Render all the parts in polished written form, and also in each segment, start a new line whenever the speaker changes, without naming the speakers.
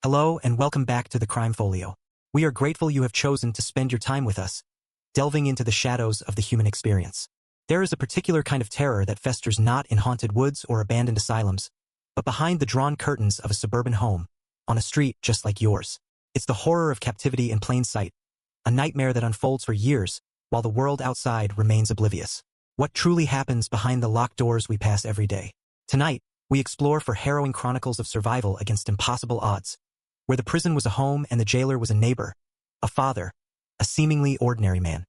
Hello and welcome back to the Crime Folio. We are grateful you have chosen to spend your time with us, delving into the shadows of the human experience. There is a particular kind of terror that festers not in haunted woods or abandoned asylums, but behind the drawn curtains of a suburban home, on a street just like yours. It's the horror of captivity in plain sight, a nightmare that unfolds for years, while the world outside remains oblivious. What truly happens behind the locked doors we pass every day? Tonight, we explore for harrowing chronicles of survival against impossible odds, where the prison was a home and the jailer was a neighbor, a father, a seemingly ordinary man.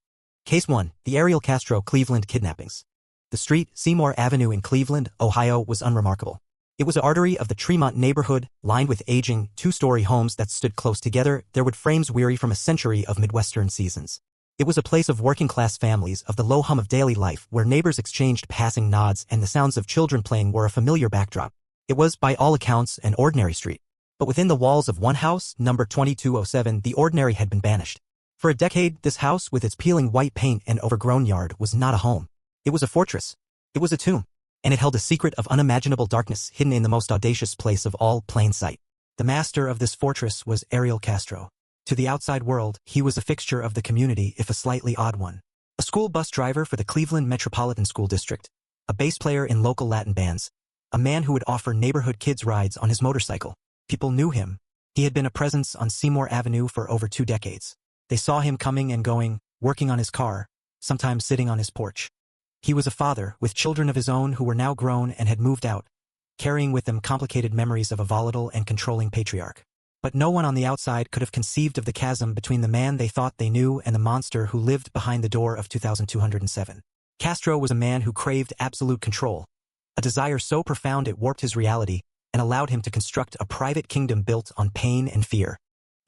Case 1, the Ariel Castro Cleveland kidnappings. The street, Seymour Avenue in Cleveland, Ohio, was unremarkable. It was an artery of the Tremont neighborhood, lined with aging, two-story homes that stood close together, their wood frames weary from a century of Midwestern seasons. It was a place of working-class families, of the low hum of daily life, where neighbors exchanged passing nods and the sounds of children playing were a familiar backdrop. It was, by all accounts, an ordinary street. But within the walls of one house, number 2207, the ordinary had been banished. For a decade, this house, with its peeling white paint and overgrown yard, was not a home. It was a fortress. It was a tomb. And it held a secret of unimaginable darkness hidden in the most audacious place of all, plain sight. The master of this fortress was Ariel Castro. To the outside world, he was a fixture of the community, if a slightly odd one. A school bus driver for the Cleveland Metropolitan School District, a bass player in local Latin bands, a man who would offer neighborhood kids rides on his motorcycle. People knew him. He had been a presence on Seymour Avenue for over 2 decades. They saw him coming and going, working on his car, sometimes sitting on his porch. He was a father, with children of his own who were now grown and had moved out, carrying with them complicated memories of a volatile and controlling patriarch. But no one on the outside could have conceived of the chasm between the man they thought they knew and the monster who lived behind the door of 2207. Castro was a man who craved absolute control, a desire so profound it warped his reality and allowed him to construct a private kingdom built on pain and fear.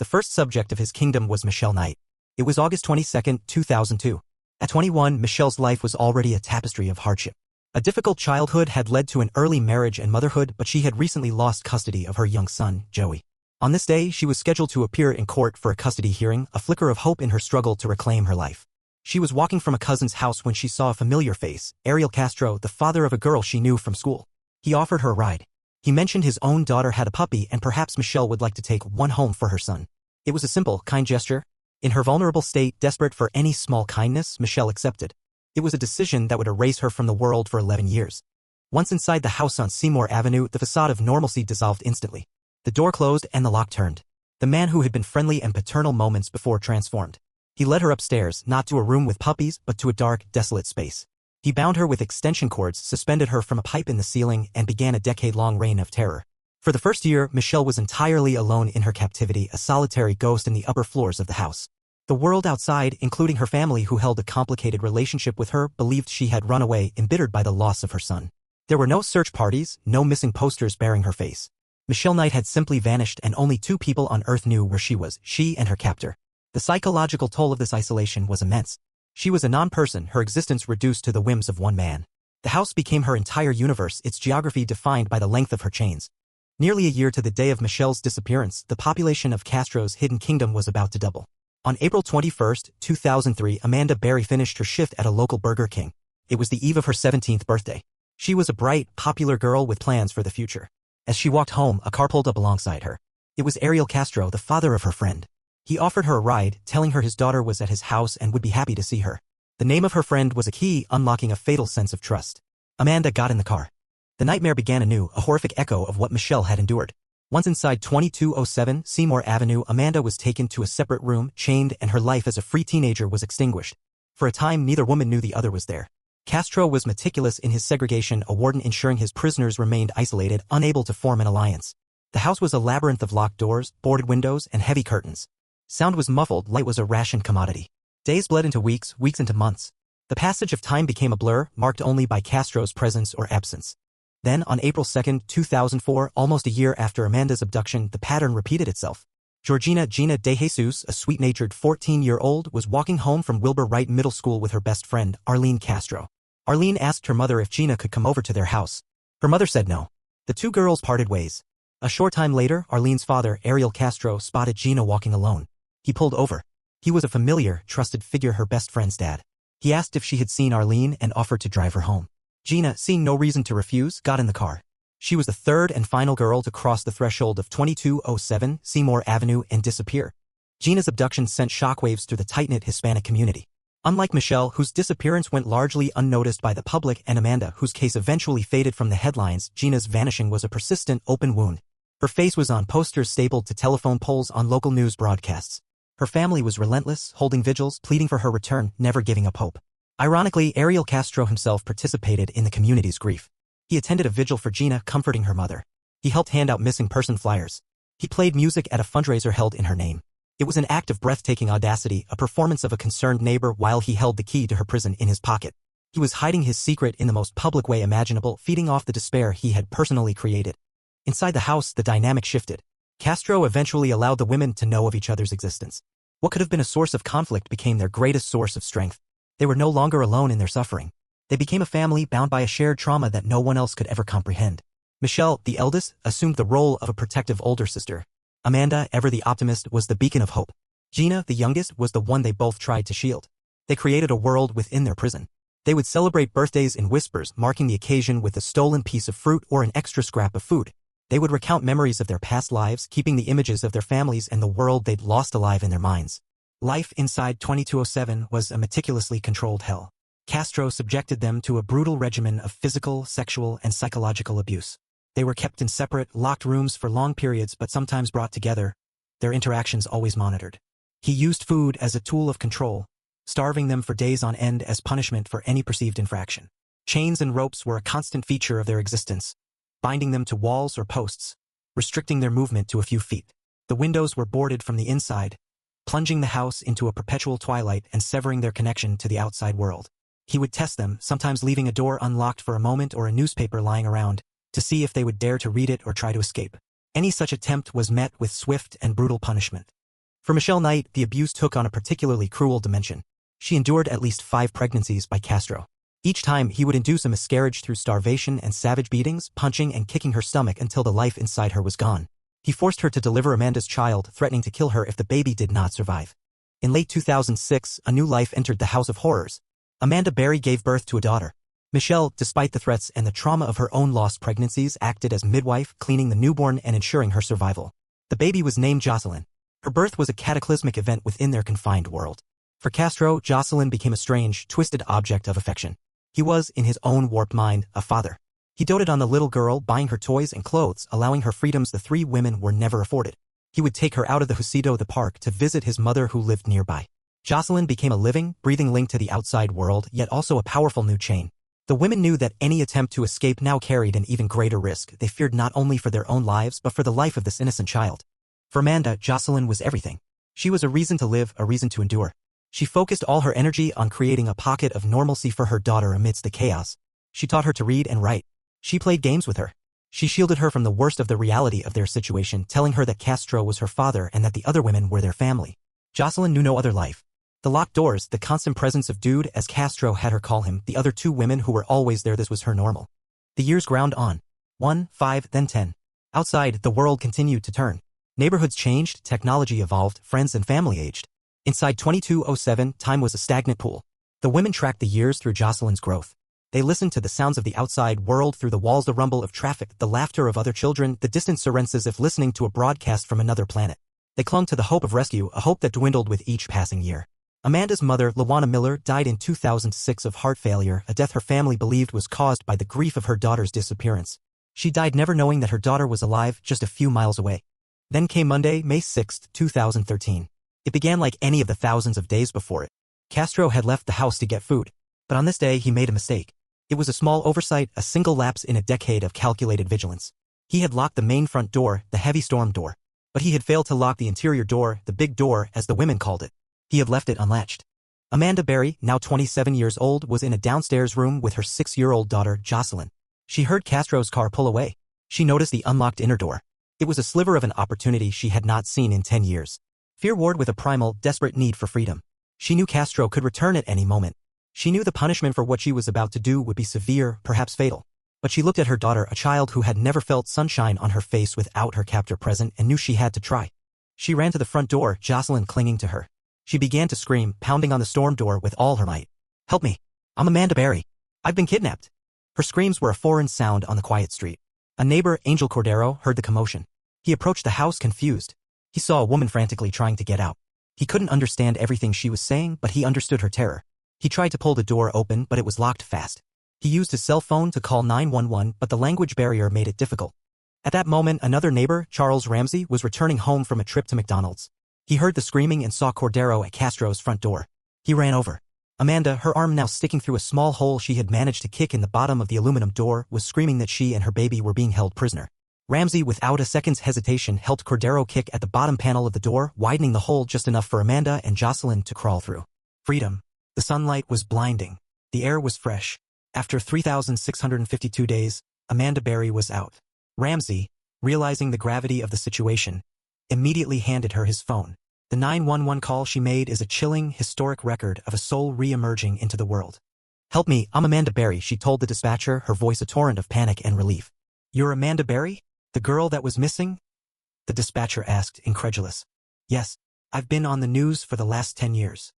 The first subject of his kingdom was Michelle Knight. It was August 22, 2002. At 21, Michelle's life was already a tapestry of hardship. A difficult childhood had led to an early marriage and motherhood, but she had recently lost custody of her young son, Joey. On this day, she was scheduled to appear in court for a custody hearing, a flicker of hope in her struggle to reclaim her life. She was walking from a cousin's house when she saw a familiar face, Ariel Castro, the father of a girl she knew from school. He offered her a ride. He mentioned his own daughter had a puppy and perhaps Michelle would like to take one home for her son. It was a simple, kind gesture. In her vulnerable state, desperate for any small kindness, Michelle accepted. It was a decision that would erase her from the world for 11 years. Once inside the house on Seymour Avenue, the facade of normalcy dissolved instantly. The door closed and the lock turned. The man who had been friendly and paternal moments before transformed. He led her upstairs, not to a room with puppies, but to a dark, desolate space. He bound her with extension cords, suspended her from a pipe in the ceiling, and began a decade-long reign of terror. For the first year, Michelle was entirely alone in her captivity, a solitary ghost in the upper floors of the house. The world outside, including her family who held a complicated relationship with her, believed she had run away, embittered by the loss of her son. There were no search parties, no missing posters bearing her face. Michelle Knight had simply vanished and only 2 people on Earth knew where she was, she and her captor. The psychological toll of this isolation was immense. She was a non-person, her existence reduced to the whims of one man. The house became her entire universe, its geography defined by the length of her chains. Nearly a year to the day of Michelle's disappearance, the population of Castro's hidden kingdom was about to double. On April 21, 2003, Amanda Berry finished her shift at a local Burger King. It was the eve of her 17th birthday. She was a bright, popular girl with plans for the future. As she walked home, a car pulled up alongside her. It was Ariel Castro, the father of her friend. He offered her a ride, telling her his daughter was at his house and would be happy to see her. The name of her friend was a key, unlocking a fatal sense of trust. Amanda got in the car. The nightmare began anew, a horrific echo of what Michelle had endured. Once inside 2207 Seymour Avenue, Amanda was taken to a separate room, chained, and her life as a free teenager was extinguished. For a time, neither woman knew the other was there. Castro was meticulous in his segregation, a warden ensuring his prisoners remained isolated, unable to form an alliance. The house was a labyrinth of locked doors, boarded windows, and heavy curtains. Sound was muffled, light was a rationed commodity. Days bled into weeks, weeks into months. The passage of time became a blur, marked only by Castro's presence or absence. Then, on April 2, 2004, almost a year after Amanda's abduction, the pattern repeated itself. Georgina Gina De Jesus, a sweet-natured 14-year-old, was walking home from Wilbur Wright Middle School with her best friend, Arlene Castro. Arlene asked her mother if Gina could come over to their house. Her mother said no. The 2 girls parted ways. A short time later, Arlene's father, Ariel Castro, spotted Gina walking alone. He pulled over. He was a familiar, trusted figure, her best friend's dad. He asked if she had seen Arlene and offered to drive her home. Gina, seeing no reason to refuse, got in the car. She was the third and final girl to cross the threshold of 2207 Seymour Avenue and disappear. Gina's abduction sent shockwaves through the tight-knit Hispanic community. Unlike Michelle, whose disappearance went largely unnoticed by the public, and Amanda, whose case eventually faded from the headlines, Gina's vanishing was a persistent, open wound. Her face was on posters stapled to telephone poles on local news broadcasts. Her family was relentless, holding vigils, pleading for her return, never giving up hope. Ironically, Ariel Castro himself participated in the community's grief. He attended a vigil for Gina, comforting her mother. He helped hand out missing person flyers. He played music at a fundraiser held in her name. It was an act of breathtaking audacity, a performance of a concerned neighbor while he held the key to her prison in his pocket. He was hiding his secret in the most public way imaginable, feeding off the despair he had personally created. Inside the house, the dynamic shifted. Castro eventually allowed the women to know of each other's existence. What could have been a source of conflict became their greatest source of strength. They were no longer alone in their suffering. They became a family bound by a shared trauma that no one else could ever comprehend. Michelle, the eldest, assumed the role of a protective older sister. Amanda, ever the optimist, was the beacon of hope. Gina, the youngest, was the one they both tried to shield. They created a world within their prison. They would celebrate birthdays in whispers, marking the occasion with a stolen piece of fruit or an extra scrap of food. They would recount memories of their past lives, keeping the images of their families and the world they'd lost alive in their minds. Life inside 2207 was a meticulously controlled hell. Castro subjected them to a brutal regimen of physical, sexual, and psychological abuse. They were kept in separate, locked rooms for long periods but sometimes brought together, their interactions always monitored. He used food as a tool of control, starving them for days on end as punishment for any perceived infraction. Chains and ropes were a constant feature of their existence, binding them to walls or posts, restricting their movement to a few feet. The windows were boarded from the inside, plunging the house into a perpetual twilight and severing their connection to the outside world. He would test them, sometimes leaving a door unlocked for a moment or a newspaper lying around, to see if they would dare to read it or try to escape. Any such attempt was met with swift and brutal punishment. For Michelle Knight, the abuse took on a particularly cruel dimension. She endured at least 5 pregnancies by Castro. Each time, he would induce a miscarriage through starvation and savage beatings, punching and kicking her stomach until the life inside her was gone. He forced her to deliver Amanda's child, threatening to kill her if the baby did not survive. In late 2006, a new life entered the House of Horrors. Amanda Berry gave birth to a daughter. Michelle, despite the threats and the trauma of her own lost pregnancies, acted as midwife, cleaning the newborn and ensuring her survival. The baby was named Jocelyn. Her birth was a cataclysmic event within their confined world. For Castro, Jocelyn became a strange, twisted object of affection. He was, in his own warped mind, a father. He doted on the little girl, buying her toys and clothes, allowing her freedoms the 3 women were never afforded. He would take her out of the Husido, the park, to visit his mother who lived nearby. Jocelyn became a living, breathing link to the outside world, yet also a powerful new chain. The women knew that any attempt to escape now carried an even greater risk. They feared not only for their own lives but for the life of this innocent child. For Amanda, Jocelyn was everything. She was a reason to live, a reason to endure. She focused all her energy on creating a pocket of normalcy for her daughter amidst the chaos. She taught her to read and write. She played games with her. She shielded her from the worst of the reality of their situation, telling her that Castro was her father and that the other women were their family. Jocelyn knew no other life. The locked doors, the constant presence of Dude, as Castro had her call him, the other 2 women who were always there, this was her normal. The years ground on. 1, 5, then 10. Outside, the world continued to turn. Neighborhoods changed, technology evolved, friends and family aged. Inside 2207, time was a stagnant pool. The women tracked the years through Jocelyn's growth. They listened to the sounds of the outside world through the walls, the rumble of traffic, the laughter of other children, the distant sirens, as if listening to a broadcast from another planet. They clung to the hope of rescue, a hope that dwindled with each passing year. Amanda's mother, Lawana Miller, died in 2006 of heart failure, a death her family believed was caused by the grief of her daughter's disappearance. She died never knowing that her daughter was alive, just a few miles away. Then came Monday, May 6, 2013. It began like any of the thousands of days before it. Castro had left the house to get food. But on this day, he made a mistake. It was a small oversight, a single lapse in a decade of calculated vigilance. He had locked the main front door, the heavy storm door. But he had failed to lock the interior door, the big door, as the women called it. He had left it unlatched. Amanda Berry, now 27 years old, was in a downstairs room with her 6-year-old daughter, Jocelyn. She heard Castro's car pull away. She noticed the unlocked inner door. It was a sliver of an opportunity she had not seen in 10 years. Fear warred with a primal, desperate need for freedom. She knew Castro could return at any moment. She knew the punishment for what she was about to do would be severe, perhaps fatal. But she looked at her daughter, a child who had never felt sunshine on her face without her captor present, and knew she had to try. She ran to the front door, Jocelyn clinging to her. She began to scream, pounding on the storm door with all her might. "Help me! I'm Amanda Berry. I've been kidnapped." Her screams were a foreign sound on the quiet street. A neighbor, Angel Cordero, heard the commotion. He approached the house confused. He saw a woman frantically trying to get out. He couldn't understand everything she was saying, but he understood her terror. He tried to pull the door open, but it was locked fast. He used his cell phone to call 911, but the language barrier made it difficult. At that moment, another neighbor, Charles Ramsey, was returning home from a trip to McDonald's. He heard the screaming and saw Cordero at Castro's front door. He ran over. Amanda, her arm now sticking through a small hole she had managed to kick in the bottom of the aluminum door, was screaming that she and her baby were being held prisoner. Ramsey, without a second's hesitation, helped Cordero kick at the bottom panel of the door, widening the hole just enough for Amanda and Jocelyn to crawl through. Freedom. The sunlight was blinding. The air was fresh. After 3,652 days, Amanda Berry was out. Ramsey, realizing the gravity of the situation, immediately handed her his phone. The 911 call she made is a chilling, historic record of a soul re-emerging into the world. "Help me, I'm Amanda Berry," she told the dispatcher, her voice a torrent of panic and relief. "You're Amanda Berry? The girl that was missing?" The dispatcher asked, incredulous. "Yes, I've been on the news for the last 10 years.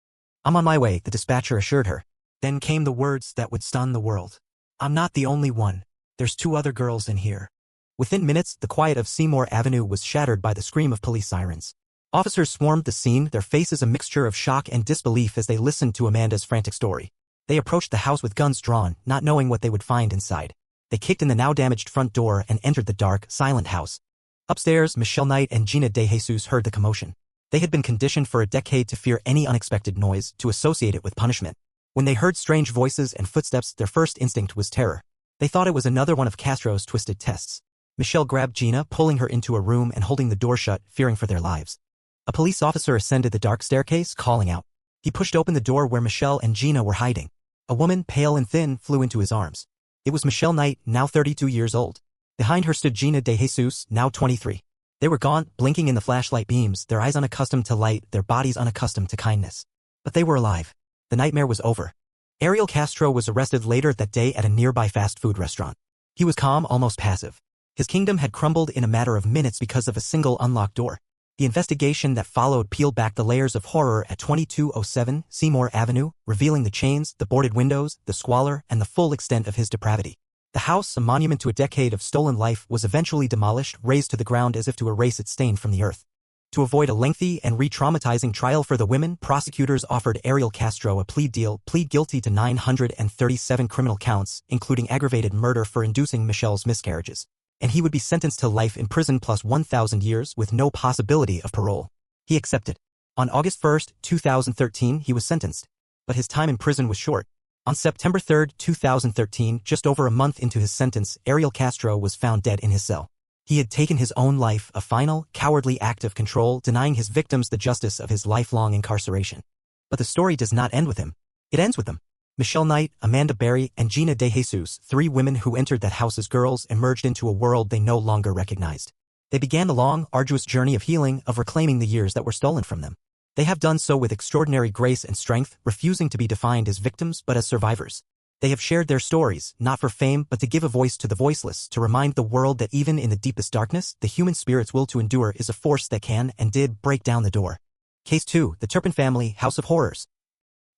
I'm on my way," the dispatcher assured her. Then came the words that would stun the world. "I'm not the only one. There's 2 other girls in here." Within minutes, the quiet of Seymour Avenue was shattered by the scream of police sirens. Officers swarmed the scene, their faces a mixture of shock and disbelief as they listened to Amanda's frantic story. They approached the house with guns drawn, not knowing what they would find inside. They kicked in the now damaged front door and entered the dark, silent house. Upstairs, Michelle Knight and Gina De Jesus heard the commotion. They had been conditioned for a decade to fear any unexpected noise, to associate it with punishment. When they heard strange voices and footsteps, their first instinct was terror. They thought it was another one of Castro's twisted tests. Michelle grabbed Gina, pulling her into a room and holding the door shut, fearing for their lives. A police officer ascended the dark staircase, calling out. He pushed open the door where Michelle and Gina were hiding. A woman, pale and thin, flew into his arms. It was Michelle Knight, now 32 years old. Behind her stood Gina De Jesus, now 23. They were gaunt, blinking in the flashlight beams, their eyes unaccustomed to light, their bodies unaccustomed to kindness. But they were alive. The nightmare was over. Ariel Castro was arrested later that day at a nearby fast food restaurant. He was calm, almost passive. His kingdom had crumbled in a matter of minutes because of a single unlocked door. The investigation that followed peeled back the layers of horror at 2207 Seymour Avenue, revealing the chains, the boarded windows, the squalor, and the full extent of his depravity. The house, a monument to a decade of stolen life, was eventually demolished, razed to the ground as if to erase its stain from the earth. To avoid a lengthy and re-traumatizing trial for the women, prosecutors offered Ariel Castro a plea deal, plead guilty to 937 criminal counts, including aggravated murder for inducing Michelle's miscarriages. And he would be sentenced to life in prison plus 1,000 years with no possibility of parole. He accepted. On August 1, 2013, he was sentenced. But his time in prison was short. On September 3, 2013, just over a month into his sentence, Ariel Castro was found dead in his cell. He had taken his own life, a final, cowardly act of control, denying his victims the justice of his lifelong incarceration. But the story does not end with him. It ends with them. Michelle Knight, Amanda Berry, and Gina De Jesus, 3 women who entered that house as girls, emerged into a world they no longer recognized. They began the long, arduous journey of healing, of reclaiming the years that were stolen from them. They have done so with extraordinary grace and strength, refusing to be defined as victims but as survivors. They have shared their stories, not for fame but to give a voice to the voiceless, to remind the world that even in the deepest darkness, the human spirit's will to endure is a force that can, and did, break down the door. Case 2, The Turpin Family, House of Horrors.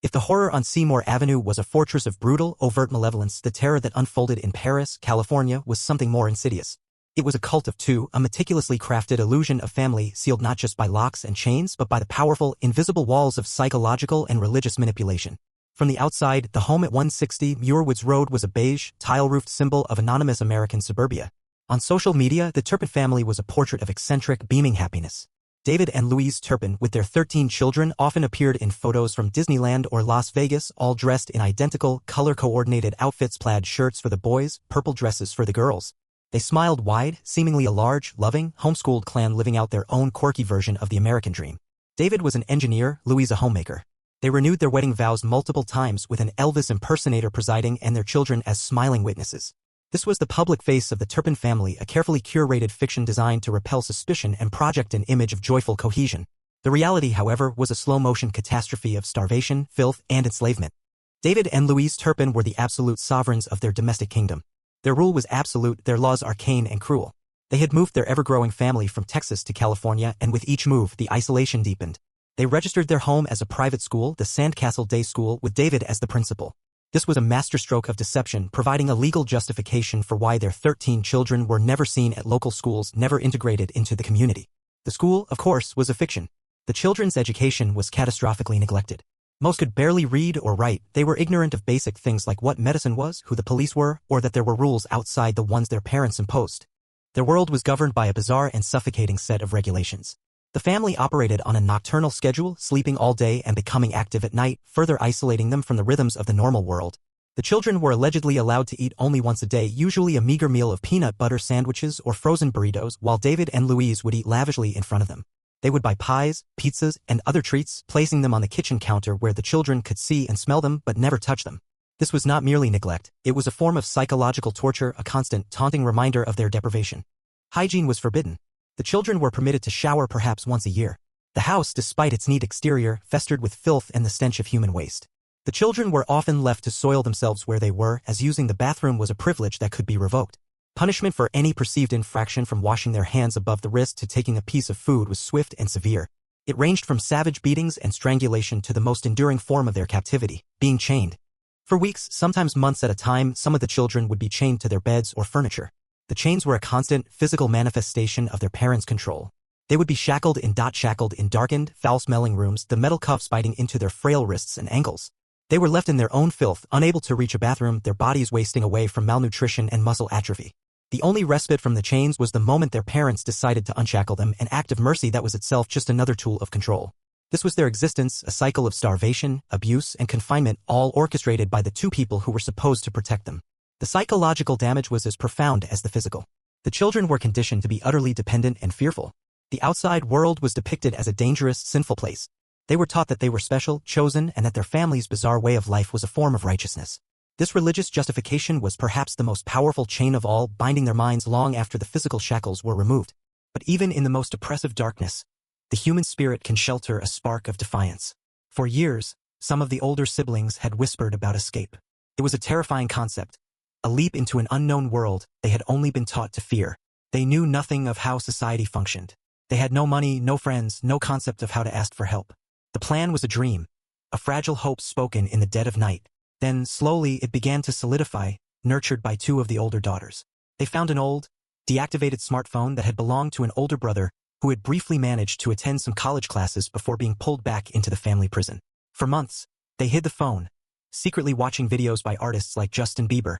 If the horror on Seymour Avenue was a fortress of brutal, overt malevolence, the terror that unfolded in Paris, California, was something more insidious. It was a cult of 2, a meticulously crafted illusion of family sealed not just by locks and chains but by the powerful, invisible walls of psychological and religious manipulation. From the outside, the home at 160 Muirwoods Road was a beige, tile-roofed symbol of anonymous American suburbia. On social media, the Turpin family was a portrait of eccentric, beaming happiness. David and Louise Turpin, with their 13 children, often appeared in photos from Disneyland or Las Vegas, all dressed in identical, color-coordinated outfits, plaid shirts for the boys, purple dresses for the girls. They smiled wide, seemingly a large, loving, homeschooled clan living out their own quirky version of the American dream. David was an engineer, Louise a homemaker. They renewed their wedding vows multiple times with an Elvis impersonator presiding and their children as smiling witnesses. This was the public face of the Turpin family, a carefully curated fiction designed to repel suspicion and project an image of joyful cohesion. The reality, however, was a slow-motion catastrophe of starvation, filth, and enslavement. David and Louise Turpin were the absolute sovereigns of their domestic kingdom. Their rule was absolute, their laws arcane and cruel. They had moved their ever-growing family from Texas to California, and with each move, the isolation deepened. They registered their home as a private school, the Sandcastle Day School, with David as the principal. This was a masterstroke of deception, providing a legal justification for why their 13 children were never seen at local schools, never integrated into the community. The school, of course, was a fiction. The children's education was catastrophically neglected. Most could barely read or write. They were ignorant of basic things like what medicine was, who the police were, or that there were rules outside the ones their parents imposed. Their world was governed by a bizarre and suffocating set of regulations. The family operated on a nocturnal schedule, sleeping all day and becoming active at night, further isolating them from the rhythms of the normal world. The children were allegedly allowed to eat only once a day, usually a meager meal of peanut butter sandwiches or frozen burritos, while David and Louise would eat lavishly in front of them. They would buy pies, pizzas, and other treats, placing them on the kitchen counter where the children could see and smell them but never touch them. This was not merely neglect, it was a form of psychological torture, a constant, taunting reminder of their deprivation. Hygiene was forbidden. The children were permitted to shower perhaps once a year. The house, despite its neat exterior, festered with filth and the stench of human waste. The children were often left to soil themselves where they were, as using the bathroom was a privilege that could be revoked. Punishment for any perceived infraction, from washing their hands above the wrist to taking a piece of food, was swift and severe. It ranged from savage beatings and strangulation to the most enduring form of their captivity, being chained. For weeks, sometimes months at a time, some of the children would be chained to their beds or furniture. The chains were a constant, physical manifestation of their parents' control. They would be shackled in darkened, foul-smelling rooms, the metal cuffs biting into their frail wrists and ankles. They were left in their own filth, unable to reach a bathroom, their bodies wasting away from malnutrition and muscle atrophy. The only respite from the chains was the moment their parents decided to unshackle them, an act of mercy that was itself just another tool of control. This was their existence, a cycle of starvation, abuse, and confinement, all orchestrated by the two people who were supposed to protect them. The psychological damage was as profound as the physical. The children were conditioned to be utterly dependent and fearful. The outside world was depicted as a dangerous, sinful place. They were taught that they were special, chosen, and that their family's bizarre way of life was a form of righteousness. This religious justification was perhaps the most powerful chain of all, binding their minds long after the physical shackles were removed. But even in the most oppressive darkness, the human spirit can shelter a spark of defiance. For years, some of the older siblings had whispered about escape. It was a terrifying concept, a leap into an unknown world they had only been taught to fear. They knew nothing of how society functioned. They had no money, no friends, no concept of how to ask for help. The plan was a dream, a fragile hope spoken in the dead of night. Then, slowly, it began to solidify, nurtured by two of the older daughters. They found an old, deactivated smartphone that had belonged to an older brother who had briefly managed to attend some college classes before being pulled back into the family prison. For months, they hid the phone, secretly watching videos by artists like Justin Bieber,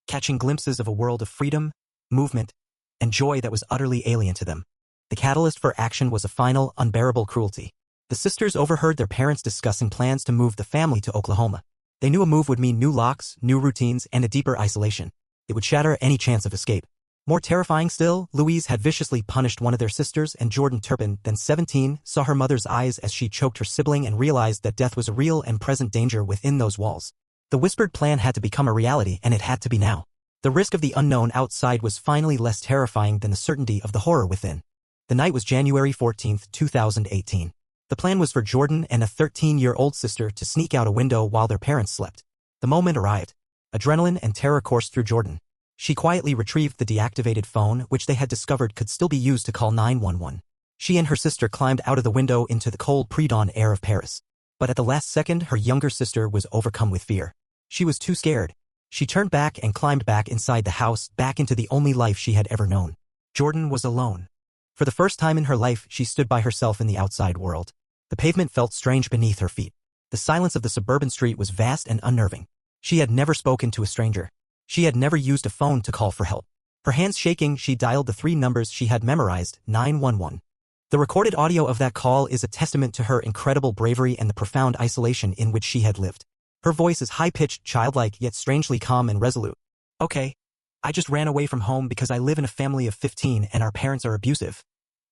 catching glimpses of a world of freedom, movement, and joy that was utterly alien to them. The catalyst for action was a final, unbearable cruelty. The sisters overheard their parents discussing plans to move the family to Oklahoma. They knew a move would mean new locks, new routines, and a deeper isolation. It would shatter any chance of escape. More terrifying still, Louise had viciously punished one of their sisters, and Jordan Turpin, then 17, saw her mother's eyes as she choked her sibling and realized that death was a real and present danger within those walls. The whispered plan had to become a reality, and it had to be now. The risk of the unknown outside was finally less terrifying than the certainty of the horror within. The night was January 14, 2018. The plan was for Jordan and a 13-year-old sister to sneak out a window while their parents slept. The moment arrived. Adrenaline and terror coursed through Jordan. She quietly retrieved the deactivated phone, which they had discovered could still be used to call 911. She and her sister climbed out of the window into the cold pre-dawn air of Paris. But at the last second, her younger sister was overcome with fear. She was too scared. She turned back and climbed back inside the house, back into the only life she had ever known. Jordan was alone. For the first time in her life, she stood by herself in the outside world. The pavement felt strange beneath her feet. The silence of the suburban street was vast and unnerving. She had never spoken to a stranger. She had never used a phone to call for help. Her hands shaking, she dialed the 3 numbers she had memorized, 911. The recorded audio of that call is a testament to her incredible bravery and the profound isolation in which she had lived. Her voice is high-pitched, childlike, yet strangely calm and resolute. "Okay. I just ran away from home because I live in a family of 15 and our parents are abusive,"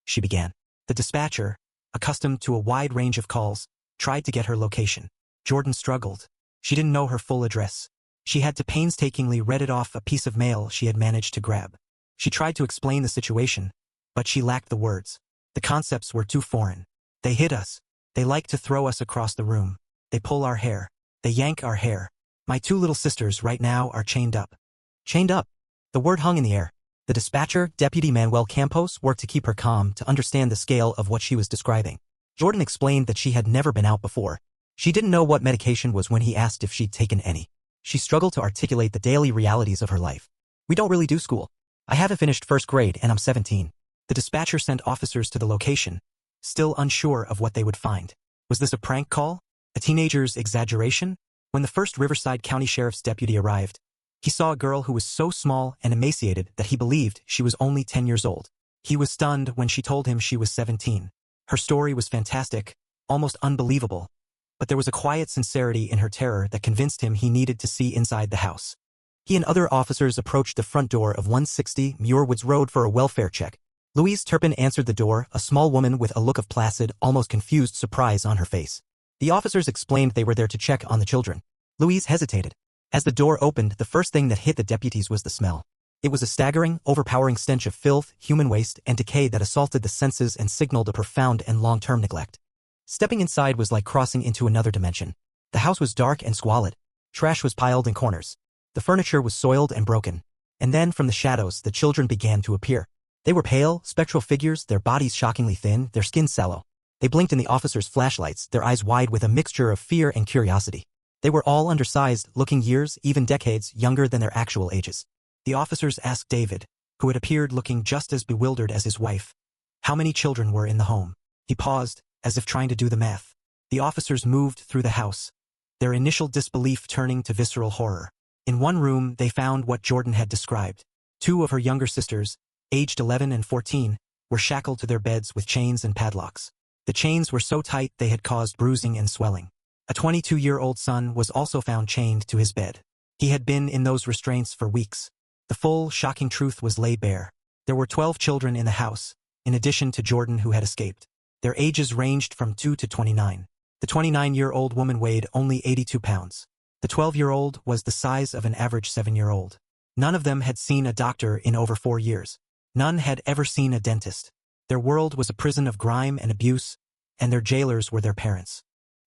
she began. The dispatcher, accustomed to a wide range of calls, tried to get her location. Jordan struggled. She didn't know her full address. She had to painstakingly read it off a piece of mail she had managed to grab. She tried to explain the situation, but she lacked the words. The concepts were too foreign. "They hit us. They like to throw us across the room. They pull our hair. They yank our hair. My 2 little sisters right now are chained up." Chained up. The word hung in the air. The dispatcher, Deputy Manuel Campos, worked to keep her calm, to understand the scale of what she was describing. Jordan explained that she had never been out before. She didn't know what medication was when he asked if she'd taken any. She struggled to articulate the daily realities of her life. "We don't really do school. I haven't finished first grade and I'm 17. The dispatcher sent officers to the location, still unsure of what they would find. Was this a prank call? A teenager's exaggeration? When the first Riverside County Sheriff's deputy arrived, he saw a girl who was so small and emaciated that he believed she was only 10 years old. He was stunned when she told him she was 17. Her story was fantastic, almost unbelievable, but there was a quiet sincerity in her terror that convinced him he needed to see inside the house. He and other officers approached the front door of 160 Muirwoods Road for a welfare check. Louise Turpin answered the door, a small woman with a look of placid, almost confused surprise on her face. The officers explained they were there to check on the children. Louise hesitated. As the door opened, the first thing that hit the deputies was the smell. It was a staggering, overpowering stench of filth, human waste, and decay that assaulted the senses and signaled a profound and long-term neglect. Stepping inside was like crossing into another dimension. The house was dark and squalid. Trash was piled in corners. The furniture was soiled and broken. And then, from the shadows, the children began to appear. They were pale, spectral figures, their bodies shockingly thin, their skin sallow. They blinked in the officers' flashlights, their eyes wide with a mixture of fear and curiosity. They were all undersized, looking years, even decades, younger than their actual ages. The officers asked David, who had appeared looking just as bewildered as his wife, how many children were in the home. He paused, as if trying to do the math. The officers moved through the house, their initial disbelief turning to visceral horror. In one room, they found what Jordan had described. 2 of her younger sisters, aged 11 and 14, were shackled to their beds with chains and padlocks. The chains were so tight they had caused bruising and swelling. A 22-year-old son was also found chained to his bed. He had been in those restraints for weeks. The full, shocking truth was laid bare. There were 12 children in the house, in addition to Jordan who had escaped. Their ages ranged from 2 to 29. The 29-year-old woman weighed only 82 pounds. The 12-year-old was the size of an average 7-year-old. None of them had seen a doctor in over 4 years. None had ever seen a dentist. Their world was a prison of grime and abuse, and their jailers were their parents.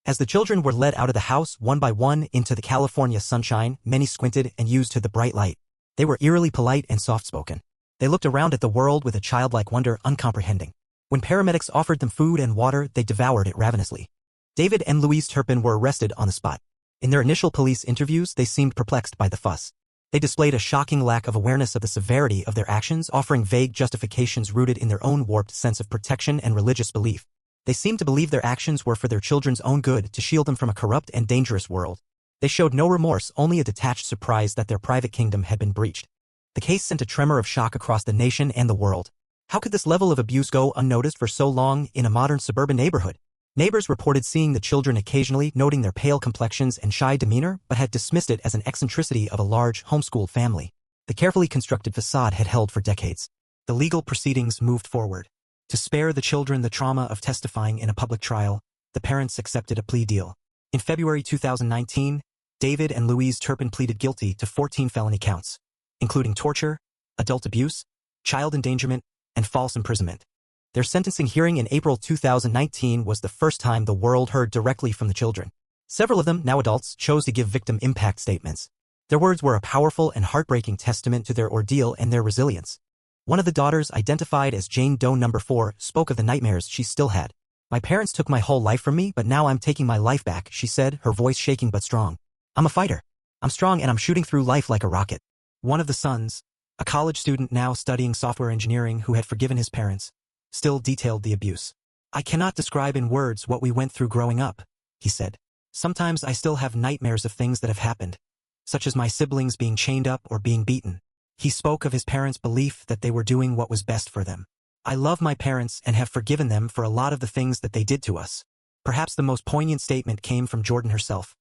As the children were led out of the house one by one into the California sunshine, many squinted and used to the bright light. They were eerily polite and soft-spoken. They looked around at the world with a childlike wonder, uncomprehending. When paramedics offered them food and water, they devoured it ravenously. David and Louise Turpin were arrested on the spot. In their initial police interviews, they seemed perplexed by the fuss. They displayed a shocking lack of awareness of the severity of their actions, offering vague justifications rooted in their own warped sense of protection and religious belief. They seemed to believe their actions were for their children's own good, to shield them from a corrupt and dangerous world. They showed no remorse, only a detached surprise that their private kingdom had been breached. The case sent a tremor of shock across the nation and the world. How could this level of abuse go unnoticed for so long in a modern suburban neighborhood? Neighbors reported seeing the children occasionally, noting their pale complexions and shy demeanor, but had dismissed it as an eccentricity of a large, homeschooled family. The carefully constructed facade had held for decades. The legal proceedings moved forward. To spare the children the trauma of testifying in a public trial, the parents accepted a plea deal. In February 2019, David and Louise Turpin pleaded guilty to 14 felony counts, including torture, adult abuse, child endangerment, and false imprisonment. Their sentencing hearing in April 2019 was the first time the world heard directly from the children. Several of them, now adults, chose to give victim impact statements. Their words were a powerful and heartbreaking testament to their ordeal and their resilience. One of the daughters, identified as Jane Doe No. 4, spoke of the nightmares she still had. "My parents took my whole life from me, but now I'm taking my life back," she said, her voice shaking but strong. "I'm a fighter. I'm strong and I'm shooting through life like a rocket." One of the sons, a college student now studying software engineering who had forgiven his parents, still detailed the abuse. "I cannot describe in words what we went through growing up," he said. "Sometimes I still have nightmares of things that have happened, such as my siblings being chained up or being beaten." He spoke of his parents' belief that they were doing what was best for them. "I love my parents and have forgiven them for a lot of the things that they did to us." Perhaps the most poignant statement came from Jordan herself,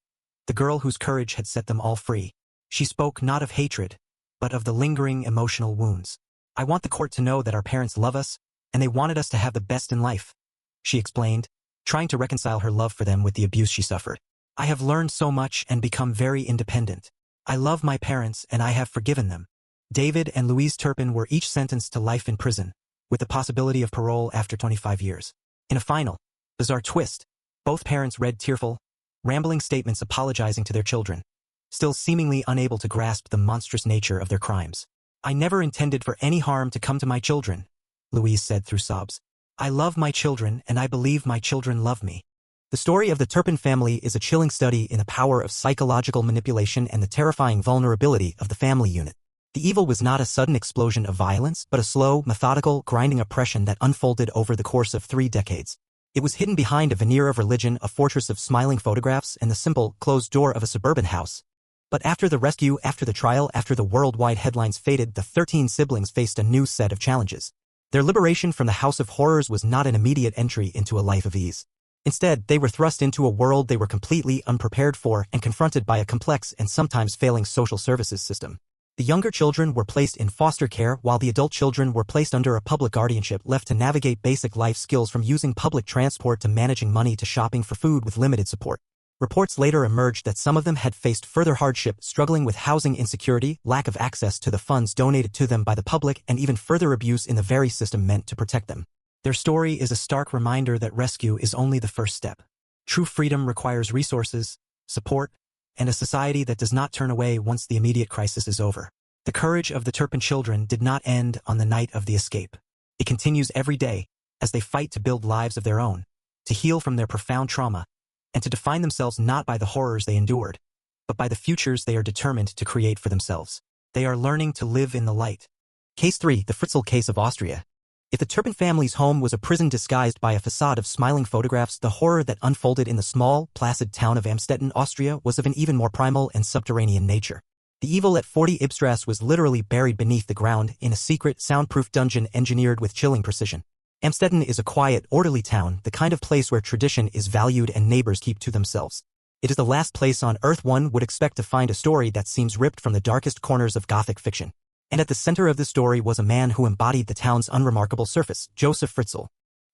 the girl whose courage had set them all free. She spoke not of hatred, but of the lingering emotional wounds. "I want the court to know that our parents love us, and they wanted us to have the best in life," she explained, trying to reconcile her love for them with the abuse she suffered. "I have learned so much and become very independent. I love my parents and I have forgiven them." David and Louise Turpin were each sentenced to life in prison, with the possibility of parole after 25 years. In a final, bizarre twist, both parents read tearful, rambling statements apologizing to their children, still seemingly unable to grasp the monstrous nature of their crimes. "I never intended for any harm to come to my children," Louise said through sobs. "I love my children and I believe my children love me." The story of the Turpin family is a chilling study in the power of psychological manipulation and the terrifying vulnerability of the family unit. The evil was not a sudden explosion of violence, but a slow, methodical, grinding oppression that unfolded over the course of 3 decades. It was hidden behind a veneer of religion, a fortress of smiling photographs, and the simple, closed door of a suburban house. But after the rescue, after the trial, after the worldwide headlines faded, the 13 siblings faced a new set of challenges. Their liberation from the House of Horrors was not an immediate entry into a life of ease. Instead, they were thrust into a world they were completely unprepared for and confronted by a complex and sometimes failing social services system. The younger children were placed in foster care while the adult children were placed under a public guardianship, left to navigate basic life skills from using public transport to managing money to shopping for food with limited support. Reports later emerged that some of them had faced further hardship, struggling with housing insecurity, lack of access to the funds donated to them by the public, and even further abuse in the very system meant to protect them. Their story is a stark reminder that rescue is only the first step. True freedom requires resources, support, and a society that does not turn away once the immediate crisis is over. The courage of the Turpin children did not end on the night of the escape. It continues every day as they fight to build lives of their own, to heal from their profound trauma, and to define themselves not by the horrors they endured, but by the futures they are determined to create for themselves. They are learning to live in the light. Case 3, the Fritzl case of Austria. If the Turpin family's home was a prison disguised by a facade of smiling photographs, the horror that unfolded in the small, placid town of Amstetten, Austria, was of an even more primal and subterranean nature. The evil at 40 Ibstrasse was literally buried beneath the ground in a secret, soundproof dungeon engineered with chilling precision. Amstetten is a quiet, orderly town, the kind of place where tradition is valued and neighbors keep to themselves. It is the last place on earth one would expect to find a story that seems ripped from the darkest corners of Gothic fiction. And at the center of the story was a man who embodied the town's unremarkable surface, Joseph Fritzl.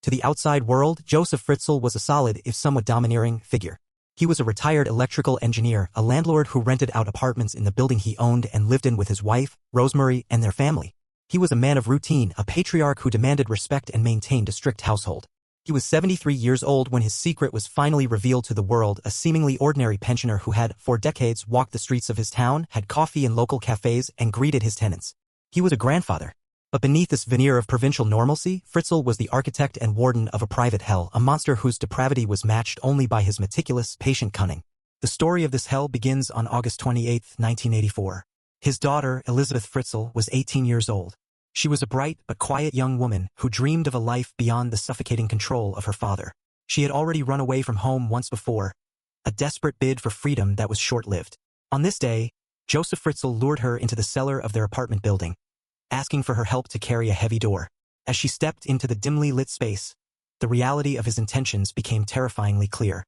To the outside world, Joseph Fritzl was a solid, if somewhat domineering, figure. He was a retired electrical engineer, a landlord who rented out apartments in the building he owned and lived in with his wife, Rosemary, and their family. He was a man of routine, a patriarch who demanded respect and maintained a strict household. He was 73 years old when his secret was finally revealed to the world, a seemingly ordinary pensioner who had, for decades, walked the streets of his town, had coffee in local cafes, and greeted his tenants. He was a grandfather. But beneath this veneer of provincial normalcy, Fritzl was the architect and warden of a private hell, a monster whose depravity was matched only by his meticulous, patient cunning. The story of this hell begins on August 28, 1984. His daughter, Elizabeth Fritzl, was 18 years old. She was a bright but quiet young woman who dreamed of a life beyond the suffocating control of her father. She had already run away from home once before, a desperate bid for freedom that was short-lived. On this day, Joseph Fritzl lured her into the cellar of their apartment building, asking for her help to carry a heavy door. As she stepped into the dimly lit space, the reality of his intentions became terrifyingly clear.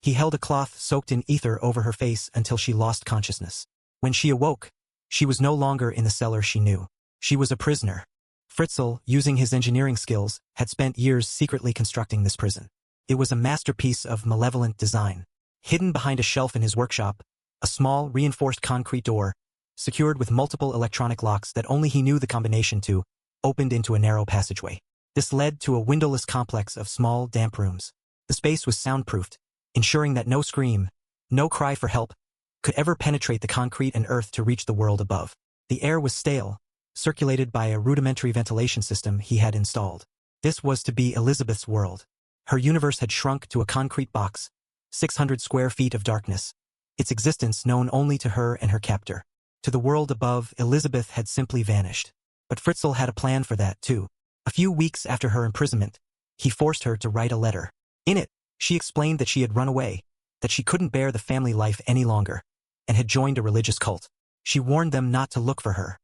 He held a cloth soaked in ether over her face until she lost consciousness. When she awoke, she was no longer in the cellar she knew. She was a prisoner. Fritzl, using his engineering skills, had spent years secretly constructing this prison. It was a masterpiece of malevolent design. Hidden behind a shelf in his workshop, a small, reinforced concrete door, secured with multiple electronic locks that only he knew the combination to, opened into a narrow passageway. This led to a windowless complex of small, damp rooms. The space was soundproofed, ensuring that no scream, no cry for help, could ever penetrate the concrete and earth to reach the world above. The air was stale, circulated by a rudimentary ventilation system he had installed. This was to be Elizabeth's world. Her universe had shrunk to a concrete box, 600 square feet of darkness, its existence known only to her and her captor. To the world above, Elizabeth had simply vanished. But Fritzl had a plan for that, too. A few weeks after her imprisonment, he forced her to write a letter. In it, she explained that she had run away, that she couldn't bear the family life any longer, and had joined a religious cult. She warned them not to look for her.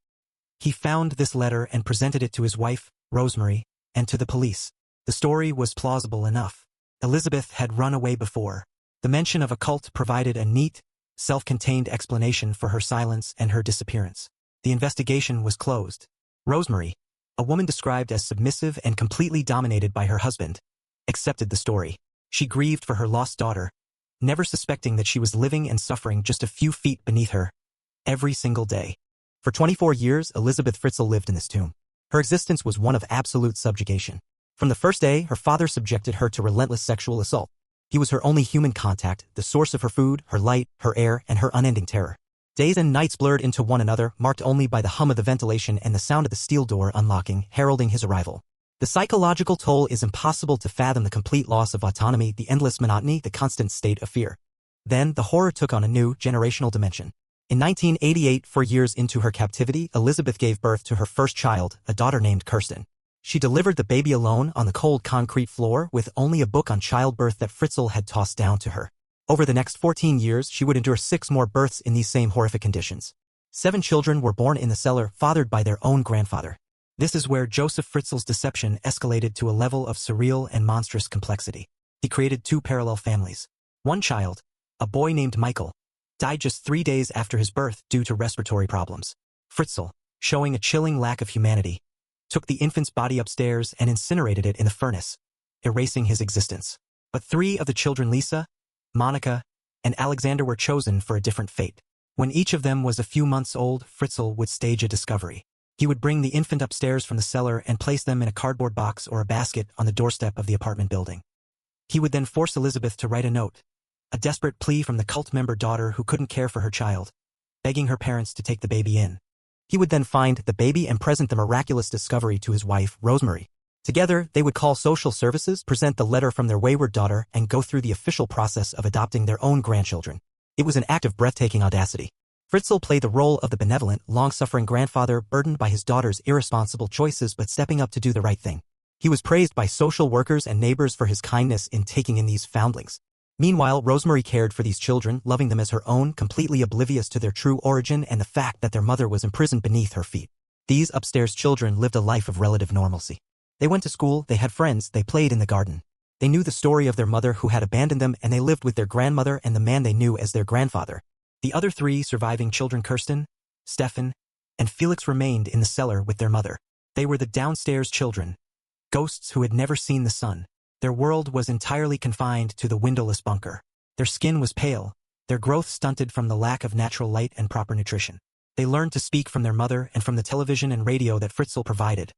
He found this letter and presented it to his wife, Rosemary, and to the police. The story was plausible enough. Elizabeth had run away before. The mention of a cult provided a neat, self-contained explanation for her silence and her disappearance. The investigation was closed. Rosemary, a woman described as submissive and completely dominated by her husband, accepted the story. She grieved for her lost daughter, never suspecting that she was living and suffering just a few feet beneath her, every single day. For 24 years, Elizabeth Fritzl lived in this tomb. Her existence was one of absolute subjugation. From the first day, her father subjected her to relentless sexual assault. He was her only human contact, the source of her food, her light, her air, and her unending terror. Days and nights blurred into one another, marked only by the hum of the ventilation and the sound of the steel door unlocking, heralding his arrival. The psychological toll is impossible to fathom: the complete loss of autonomy, the endless monotony, the constant state of fear. Then, the horror took on a new, generational dimension. In 1988, 4 years into her captivity, Elizabeth gave birth to her first child, a daughter named Kirsten. She delivered the baby alone on the cold concrete floor with only a book on childbirth that Fritzl had tossed down to her. Over the next 14 years, she would endure 6 more births in these same horrific conditions. 7 children were born in the cellar, fathered by their own grandfather. This is where Joseph Fritzl's deception escalated to a level of surreal and monstrous complexity. He created 2 parallel families. One child, a boy named Michael, died just 3 days after his birth due to respiratory problems. Fritzl, showing a chilling lack of humanity, took the infant's body upstairs and incinerated it in the furnace, erasing his existence. But 3 of the children, Lisa, Monica, and Alexander, were chosen for a different fate. When each of them was a few months old, Fritzl would stage a discovery. He would bring the infant upstairs from the cellar and place them in a cardboard box or a basket on the doorstep of the apartment building. He would then force Elizabeth to write a note, a desperate plea from the cult member daughter who couldn't care for her child, begging her parents to take the baby in. He would then find the baby and present the miraculous discovery to his wife, Rosemary. Together, they would call social services, present the letter from their wayward daughter, and go through the official process of adopting their own grandchildren. It was an act of breathtaking audacity. Fritzl played the role of the benevolent, long-suffering grandfather, burdened by his daughter's irresponsible choices but stepping up to do the right thing. He was praised by social workers and neighbors for his kindness in taking in these foundlings. Meanwhile, Rosemary cared for these children, loving them as her own, completely oblivious to their true origin and the fact that their mother was imprisoned beneath her feet. These upstairs children lived a life of relative normalcy. They went to school, they had friends, they played in the garden. They knew the story of their mother who had abandoned them, and they lived with their grandmother and the man they knew as their grandfather. The other 3 surviving children, Kirsten, Stefan, and Felix, remained in the cellar with their mother. They were the downstairs children, ghosts who had never seen the sun. Their world was entirely confined to the windowless bunker. Their skin was pale, their growth stunted from the lack of natural light and proper nutrition. They learned to speak from their mother and from the television and radio that Fritzl provided,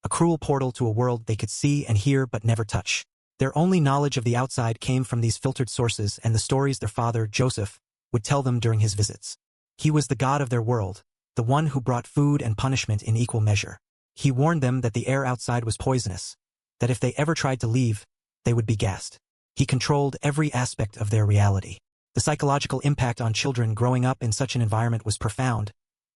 a cruel portal to a world they could see and hear but never touch. Their only knowledge of the outside came from these filtered sources and the stories their father, Joseph, would tell them during his visits. He was the god of their world, the one who brought food and punishment in equal measure. He warned them that the air outside was poisonous, that if they ever tried to leave, they would be gassed. He controlled every aspect of their reality. The psychological impact on children growing up in such an environment was profound,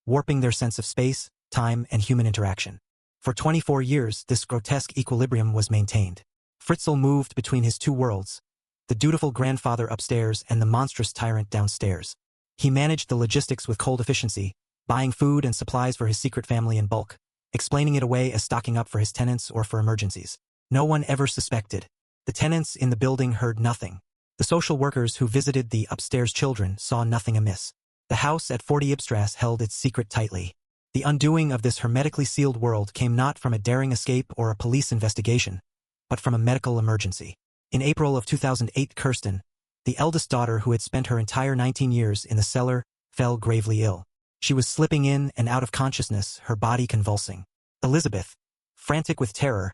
warping their sense of space, time, and human interaction. For 24 years, this grotesque equilibrium was maintained. Fritzl moved between his 2 worlds, the dutiful grandfather upstairs and the monstrous tyrant downstairs. He managed the logistics with cold efficiency, buying food and supplies for his secret family in bulk, explaining it away as stocking up for his tenants or for emergencies. No one ever suspected. The tenants in the building heard nothing. The social workers who visited the upstairs children saw nothing amiss. The house at 40 Ibstrasse held its secret tightly. The undoing of this hermetically sealed world came not from a daring escape or a police investigation, but from a medical emergency. In April of 2008, Kirsten, the eldest daughter who had spent her entire 19 years in the cellar, fell gravely ill. She was slipping in and out of consciousness, her body convulsing. Elizabeth, frantic with terror,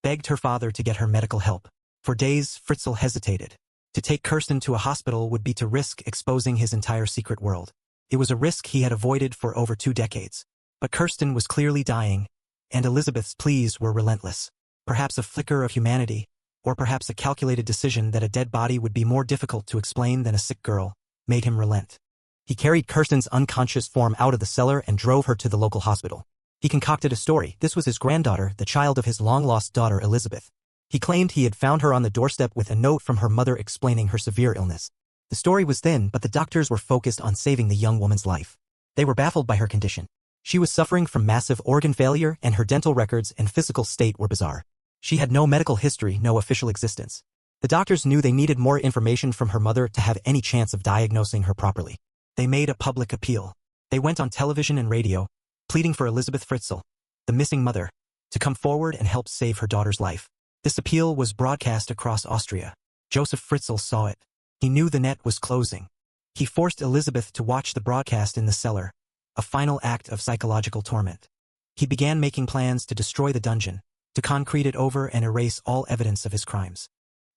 begged her father to get her medical help. For days, Fritzl hesitated. To take Kirsten to a hospital would be to risk exposing his entire secret world. It was a risk he had avoided for over 2 decades. But Kirsten was clearly dying, and Elizabeth's pleas were relentless. Perhaps a flicker of humanity, or perhaps a calculated decision that a dead body would be more difficult to explain than a sick girl, made him relent. He carried Kirsten's unconscious form out of the cellar and drove her to the local hospital. He concocted a story. This was his granddaughter, the child of his long-lost daughter Elizabeth. He claimed he had found her on the doorstep with a note from her mother explaining her severe illness. The story was thin, but the doctors were focused on saving the young woman's life. They were baffled by her condition. She was suffering from massive organ failure, and her dental records and physical state were bizarre. She had no medical history, no official existence. The doctors knew they needed more information from her mother to have any chance of diagnosing her properly. They made a public appeal. They went on television and radio, pleading for Elizabeth Fritzl, the missing mother, to come forward and help save her daughter's life. This appeal was broadcast across Austria. Joseph Fritzl saw it. He knew the net was closing. He forced Elizabeth to watch the broadcast in the cellar, a final act of psychological torment. He began making plans to destroy the dungeon, to concrete it over and erase all evidence of his crimes.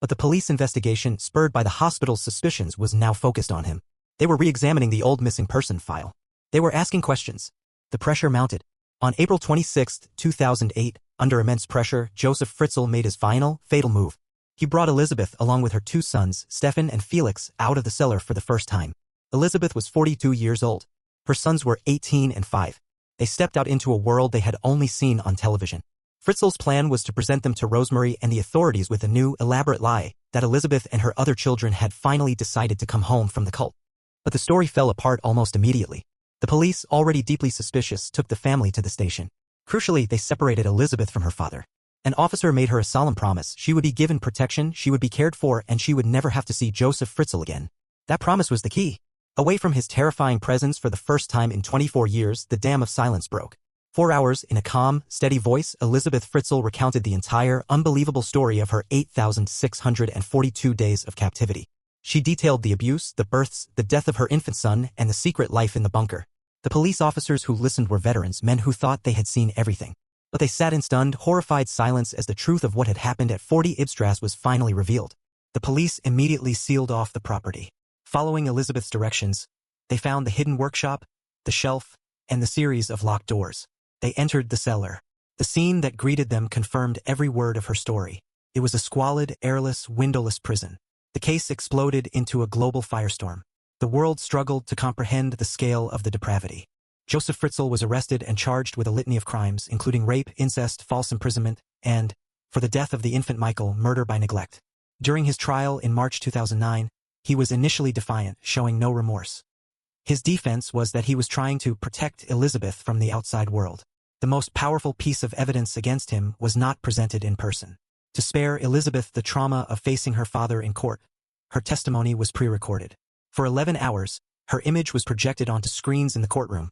But the police investigation, spurred by the hospital's suspicions, was now focused on him. They were re-examining the old missing person file. They were asking questions. The pressure mounted. On April 26, 2008, under immense pressure, Joseph Fritzl made his final, fatal move. He brought Elizabeth along with her two sons, Stefan and Felix, out of the cellar for the first time. Elizabeth was 42 years old. Her sons were 18 and 5. They stepped out into a world they had only seen on television. Fritzl's plan was to present them to Rosemary and the authorities with a new, elaborate lie, that Elizabeth and her other children had finally decided to come home from the cult. But the story fell apart almost immediately. The police, already deeply suspicious, took the family to the station. Crucially, they separated Elizabeth from her father. An officer made her a solemn promise: she would be given protection, she would be cared for, and she would never have to see Joseph Fritzl again. That promise was the key. Away from his terrifying presence for the first time in 24 years, the dam of silence broke. 4 hours, in a calm, steady voice, Elizabeth Fritzl recounted the entire, unbelievable story of her 8,642 days of captivity. She detailed the abuse, the births, the death of her infant son, and the secret life in the bunker. The police officers who listened were veterans, men who thought they had seen everything. But they sat in stunned, horrified silence as the truth of what had happened at 40 Ibstrasse was finally revealed. The police immediately sealed off the property. Following Elizabeth's directions, they found the hidden workshop, the shelf, and the series of locked doors. They entered the cellar. The scene that greeted them confirmed every word of her story. It was a squalid, airless, windowless prison. The case exploded into a global firestorm. The world struggled to comprehend the scale of the depravity. Joseph Fritzl was arrested and charged with a litany of crimes, including rape, incest, false imprisonment, and, for the death of the infant Michael, murder by neglect. During his trial in March 2009, he was initially defiant, showing no remorse. His defense was that he was trying to protect Elizabeth from the outside world. The most powerful piece of evidence against him was not presented in person. To spare Elizabeth the trauma of facing her father in court, her testimony was pre-recorded. For 11 hours, her image was projected onto screens in the courtroom,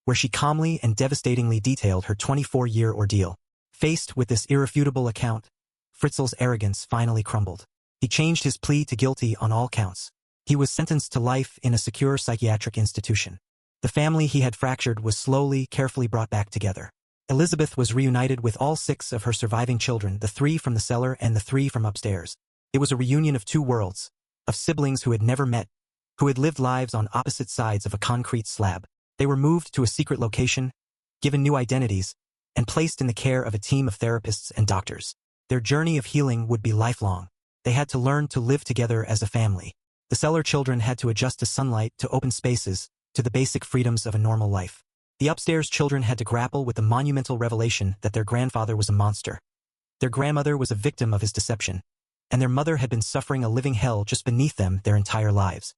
where she calmly and devastatingly detailed her 24-year ordeal. Faced with this irrefutable account, Fritzl's arrogance finally crumbled. He changed his plea to guilty on all counts. He was sentenced to life in a secure psychiatric institution. The family he had fractured was slowly, carefully brought back together. Elizabeth was reunited with all 6 of her surviving children, the 3 from the cellar and the 3 from upstairs. It was a reunion of 2 worlds, of siblings who had never met, who had lived lives on opposite sides of a concrete slab. They were moved to a secret location, given new identities, and placed in the care of a team of therapists and doctors. Their journey of healing would be lifelong. They had to learn to live together as a family. The cellar children had to adjust to sunlight, to open spaces, to the basic freedoms of a normal life. The upstairs children had to grapple with the monumental revelation that their grandfather was a monster. Their grandmother was a victim of his deception, and their mother had been suffering a living hell just beneath them their entire lives.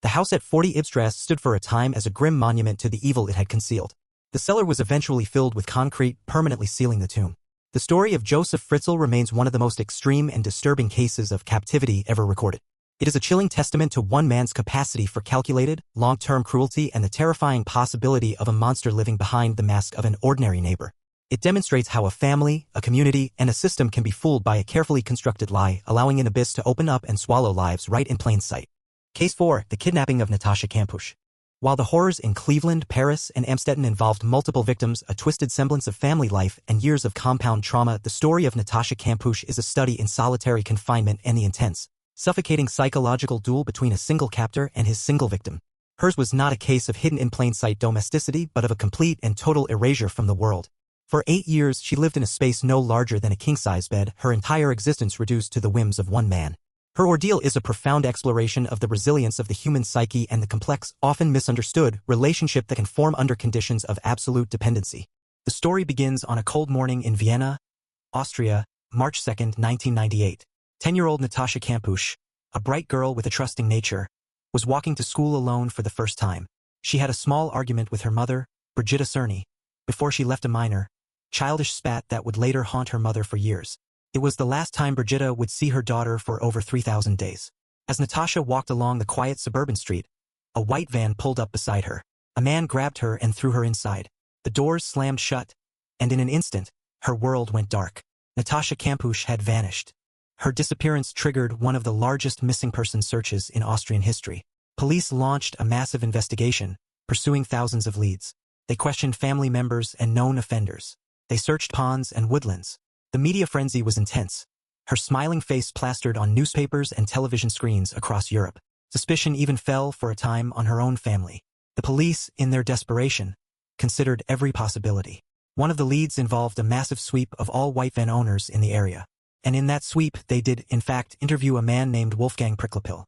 The house at 40 Ibstrasse stood for a time as a grim monument to the evil it had concealed. The cellar was eventually filled with concrete, permanently sealing the tomb. The story of Joseph Fritzl remains one of the most extreme and disturbing cases of captivity ever recorded. It is a chilling testament to one man's capacity for calculated, long-term cruelty and the terrifying possibility of a monster living behind the mask of an ordinary neighbor. It demonstrates how a family, a community, and a system can be fooled by a carefully constructed lie, allowing an abyss to open up and swallow lives right in plain sight. Case 4. The kidnapping of Natasha Kampusch. While the horrors in Cleveland, Paris, and Amsterdam involved multiple victims, a twisted semblance of family life, and years of compound trauma, the story of Natasha Kampusch is a study in solitary confinement and the intense, suffocating psychological duel between a single captor and his single victim. Hers was not a case of hidden in plain sight domesticity, but of a complete and total erasure from the world. For 8 years, she lived in a space no larger than a king-size bed, her entire existence reduced to the whims of one man. Her ordeal is a profound exploration of the resilience of the human psyche and the complex, often misunderstood, relationship that can form under conditions of absolute dependency. The story begins on a cold morning in Vienna, Austria, March 2, 1998. 10-year-old Natasha Kampusch, a bright girl with a trusting nature, was walking to school alone for the first time. She had a small argument with her mother, Brigitte Cerny, before she left a minor, childish spat that would later haunt her mother for years. It was the last time Brigitte would see her daughter for over 3,000 days. As Natasha walked along the quiet suburban street, a white van pulled up beside her. A man grabbed her and threw her inside. The doors slammed shut, and in an instant, her world went dark. Natasha Kampusch had vanished. Her disappearance triggered one of the largest missing person searches in Austrian history. Police launched a massive investigation, pursuing thousands of leads. They questioned family members and known offenders. They searched ponds and woodlands. The media frenzy was intense, her smiling face plastered on newspapers and television screens across Europe. Suspicion even fell for a time on her own family. The police, in their desperation, considered every possibility. One of the leads involved a massive sweep of all white van owners in the area. And in that sweep, they did, in fact, interview a man named Wolfgang Pricklepil.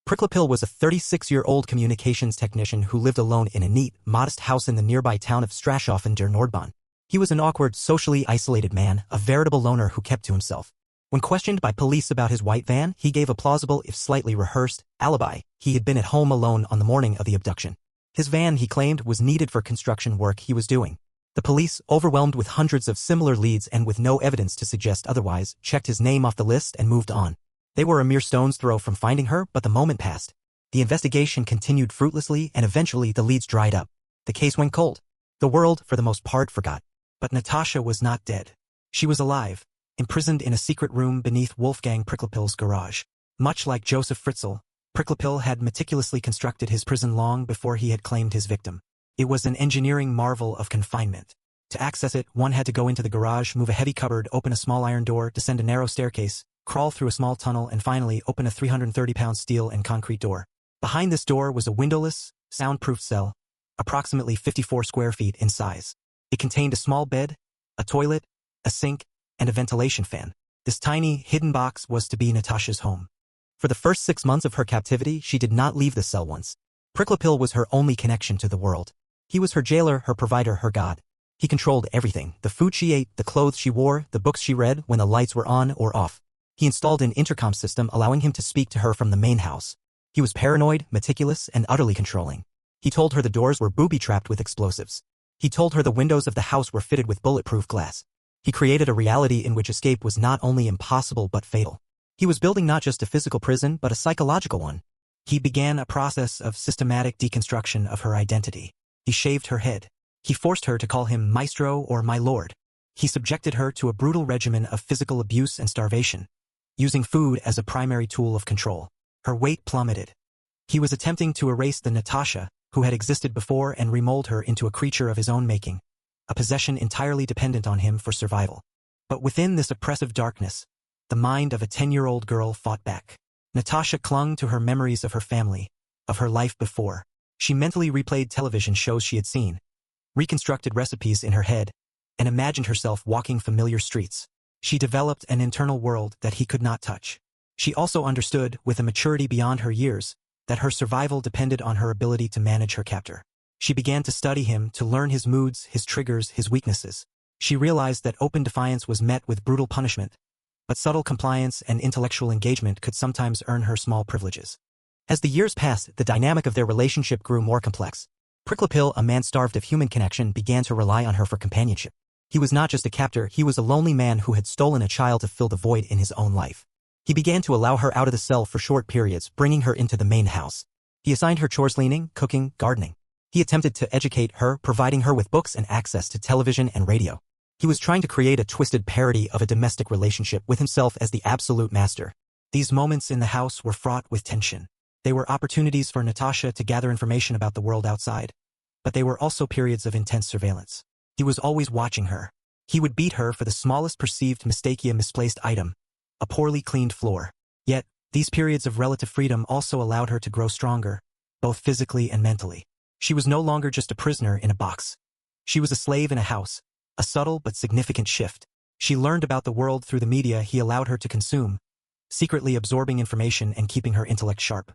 Pricklepil was a 36-year-old communications technician who lived alone in a neat, modest house in the nearby town of Strashofen der Nordbahn. He was an awkward, socially isolated man, a veritable loner who kept to himself. When questioned by police about his white van, he gave a plausible, if slightly rehearsed, alibi. He had been at home alone on the morning of the abduction. His van, he claimed, was needed for construction work he was doing. The police, overwhelmed with hundreds of similar leads and with no evidence to suggest otherwise, checked his name off the list and moved on. They were a mere stone's throw from finding her, but the moment passed. The investigation continued fruitlessly, and eventually the leads dried up. The case went cold. The world, for the most part, forgot. But Natasha was not dead. She was alive, imprisoned in a secret room beneath Wolfgang Pricklepil's garage. Much like Joseph Fritzl, Pricklepil had meticulously constructed his prison long before he had claimed his victim. It was an engineering marvel of confinement. To access it, one had to go into the garage, move a heavy cupboard, open a small iron door, descend a narrow staircase, crawl through a small tunnel, and finally open a 330-pound steel and concrete door. Behind this door was a windowless, soundproof cell, approximately 54 square feet in size. It contained a small bed, a toilet, a sink, and a ventilation fan. This tiny, hidden box was to be Natasha's home. For the first 6 months of her captivity, she did not leave the cell once. Pricklepil was her only connection to the world. He was her jailer, her provider, her god. He controlled everything: the food she ate, the clothes she wore, the books she read, when the lights were on or off. He installed an intercom system allowing him to speak to her from the main house. He was paranoid, meticulous, and utterly controlling. He told her the doors were booby-trapped with explosives. He told her the windows of the house were fitted with bulletproof glass. He created a reality in which escape was not only impossible but fatal. He was building not just a physical prison but a psychological one. He began a process of systematic deconstruction of her identity. He shaved her head. He forced her to call him maestro or my lord. He subjected her to a brutal regimen of physical abuse and starvation, using food as a primary tool of control. Her weight plummeted. He was attempting to erase the Natasha who had existed before and remold her into a creature of his own making, a possession entirely dependent on him for survival. But within this oppressive darkness, the mind of a 10-year-old girl fought back. Natasha clung to her memories of her family, of her life before. She mentally replayed television shows she had seen, reconstructed recipes in her head, and imagined herself walking familiar streets. She developed an internal world that he could not touch. She also understood, with a maturity beyond her years, that her survival depended on her ability to manage her captor. She began to study him, to learn his moods, his triggers, his weaknesses. She realized that open defiance was met with brutal punishment, but subtle compliance and intellectual engagement could sometimes earn her small privileges. As the years passed, the dynamic of their relationship grew more complex. Pricklepil, a man starved of human connection, began to rely on her for companionship. He was not just a captor, he was a lonely man who had stolen a child to fill the void in his own life. He began to allow her out of the cell for short periods, bringing her into the main house. He assigned her chores: cleaning, cooking, gardening. He attempted to educate her, providing her with books and access to television and radio. He was trying to create a twisted parody of a domestic relationship with himself as the absolute master. These moments in the house were fraught with tension. They were opportunities for Natasha to gather information about the world outside, but they were also periods of intense surveillance. He was always watching her. He would beat her for the smallest perceived mistake, a misplaced item, a poorly cleaned floor. Yet, these periods of relative freedom also allowed her to grow stronger, both physically and mentally. She was no longer just a prisoner in a box. She was a slave in a house, a subtle but significant shift. She learned about the world through the media he allowed her to consume, secretly absorbing information and keeping her intellect sharp.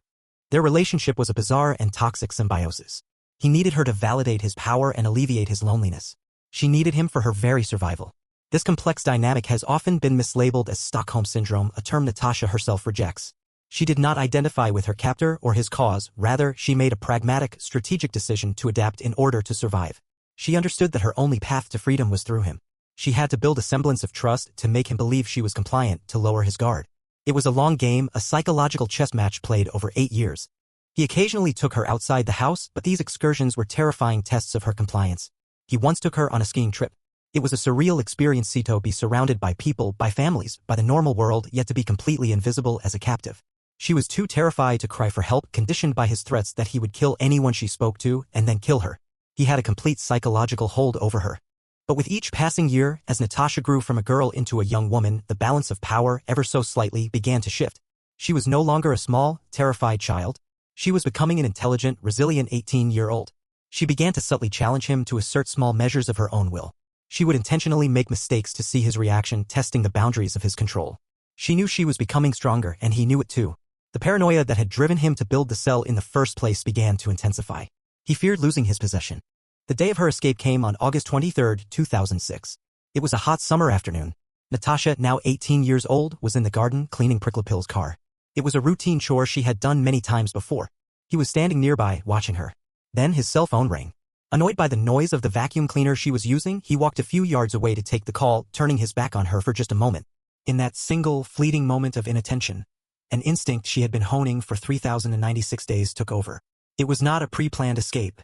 Their relationship was a bizarre and toxic symbiosis. He needed her to validate his power and alleviate his loneliness. She needed him for her very survival. This complex dynamic has often been mislabeled as Stockholm Syndrome, a term Natasha herself rejects. She did not identify with her captor or his cause, rather, she made a pragmatic, strategic decision to adapt in order to survive. She understood that her only path to freedom was through him. She had to build a semblance of trust to make him believe she was compliant, to lower his guard. It was a long game, a psychological chess match played over 8 years. He occasionally took her outside the house, but these excursions were terrifying tests of her compliance. He once took her on a skiing trip. It was a surreal experience to be surrounded by people, by families, by the normal world, yet to be completely invisible as a captive. She was too terrified to cry for help, conditioned by his threats that he would kill anyone she spoke to and then kill her. He had a complete psychological hold over her. But with each passing year, as Natasha grew from a girl into a young woman, the balance of power, ever so slightly, began to shift. She was no longer a small, terrified child. She was becoming an intelligent, resilient 18-year-old. She began to subtly challenge him, to assert small measures of her own will. She would intentionally make mistakes to see his reaction, testing the boundaries of his control. She knew she was becoming stronger, and he knew it too. The paranoia that had driven him to build the cell in the first place began to intensify. He feared losing his possession. The day of her escape came on August 23, 2006. It was a hot summer afternoon. Natasha, now 18 years old, was in the garden cleaning Pricklepill's car. It was a routine chore she had done many times before. He was standing nearby, watching her. Then his cell phone rang. Annoyed by the noise of the vacuum cleaner she was using, he walked a few yards away to take the call, turning his back on her for just a moment. In that single, fleeting moment of inattention, an instinct she had been honing for 3,096 days took over. It was not a pre-planned escape.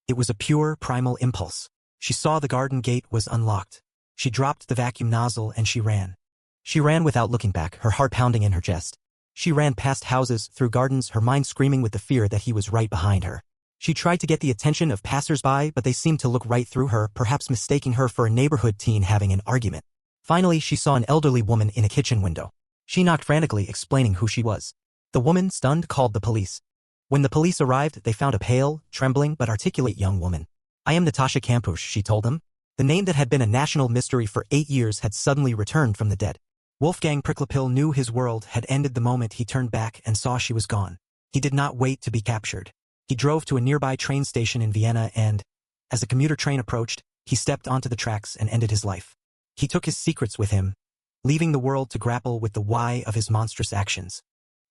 It was a pure, primal impulse. She saw the garden gate was unlocked. She dropped the vacuum nozzle and she ran. She ran without looking back, her heart pounding in her chest. She ran past houses, through gardens, her mind screaming with the fear that he was right behind her. She tried to get the attention of passers-by, but they seemed to look right through her, perhaps mistaking her for a neighborhood teen having an argument. Finally, she saw an elderly woman in a kitchen window. She knocked frantically, explaining who she was. The woman, stunned, called the police. When the police arrived, they found a pale, trembling, but articulate young woman. "I am Natasha Kampusch," she told them. The name that had been a national mystery for 8 years had suddenly returned from the dead. Wolfgang Pricklepill knew his world had ended the moment he turned back and saw she was gone. He did not wait to be captured. He drove to a nearby train station in Vienna and, as a commuter train approached, he stepped onto the tracks and ended his life. He took his secrets with him, leaving the world to grapple with the why of his monstrous actions.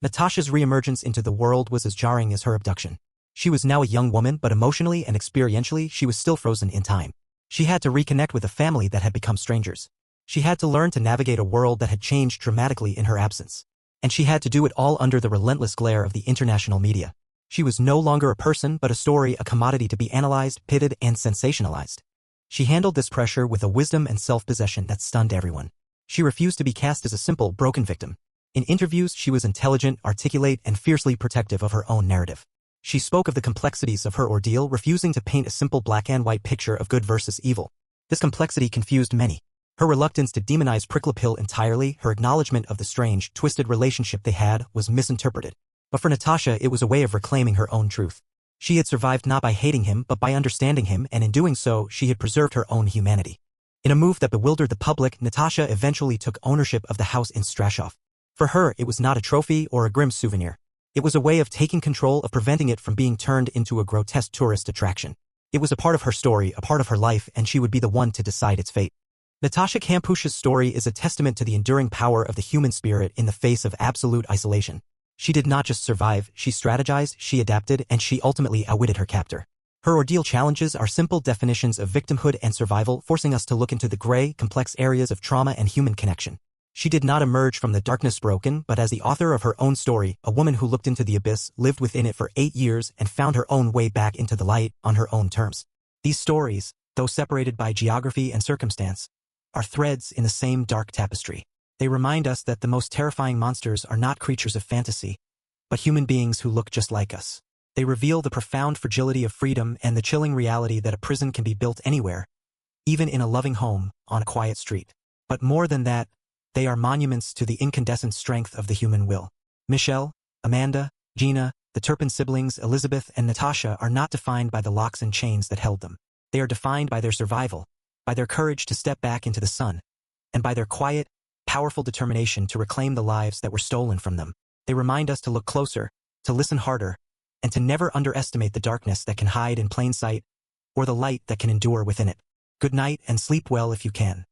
Natasha's reemergence into the world was as jarring as her abduction. She was now a young woman, but emotionally and experientially she was still frozen in time. She had to reconnect with a family that had become strangers. She had to learn to navigate a world that had changed dramatically in her absence. And she had to do it all under the relentless glare of the international media. She was no longer a person but a story, a commodity to be analyzed, pitted, and sensationalized. She handled this pressure with a wisdom and self-possession that stunned everyone. She refused to be cast as a simple, broken victim. In interviews, she was intelligent, articulate, and fiercely protective of her own narrative. She spoke of the complexities of her ordeal, refusing to paint a simple black and white picture of good versus evil. This complexity confused many. Her reluctance to demonize Pricklepill entirely, her acknowledgement of the strange, twisted relationship they had, was misinterpreted. But for Natasha, it was a way of reclaiming her own truth. She had survived not by hating him, but by understanding him, and in doing so, she had preserved her own humanity. In a move that bewildered the public, Natasha eventually took ownership of the house in Strashov. For her, it was not a trophy or a grim souvenir. It was a way of taking control, of preventing it from being turned into a grotesque tourist attraction. It was a part of her story, a part of her life, and she would be the one to decide its fate. Natasha Kampusch's story is a testament to the enduring power of the human spirit in the face of absolute isolation. She did not just survive, she strategized, she adapted, and she ultimately outwitted her captor. Her ordeal challenges our simple definitions of victimhood and survival, forcing us to look into the gray, complex areas of trauma and human connection. She did not emerge from the darkness broken, but as the author of her own story, a woman who looked into the abyss, lived within it for 8 years, and found her own way back into the light on her own terms. These stories, though separated by geography and circumstance, are threads in the same dark tapestry. They remind us that the most terrifying monsters are not creatures of fantasy, but human beings who look just like us. They reveal the profound fragility of freedom and the chilling reality that a prison can be built anywhere, even in a loving home, on a quiet street. But more than that, they are monuments to the incandescent strength of the human will. Michelle, Amanda, Gina, the Turpin siblings, Elizabeth, and Natasha are not defined by the locks and chains that held them. They are defined by their survival, by their courage to step back into the sun, and by their quiet, powerful determination to reclaim the lives that were stolen from them. They remind us to look closer, to listen harder, and to never underestimate the darkness that can hide in plain sight, or the light that can endure within it. Good night and sleep well if you can.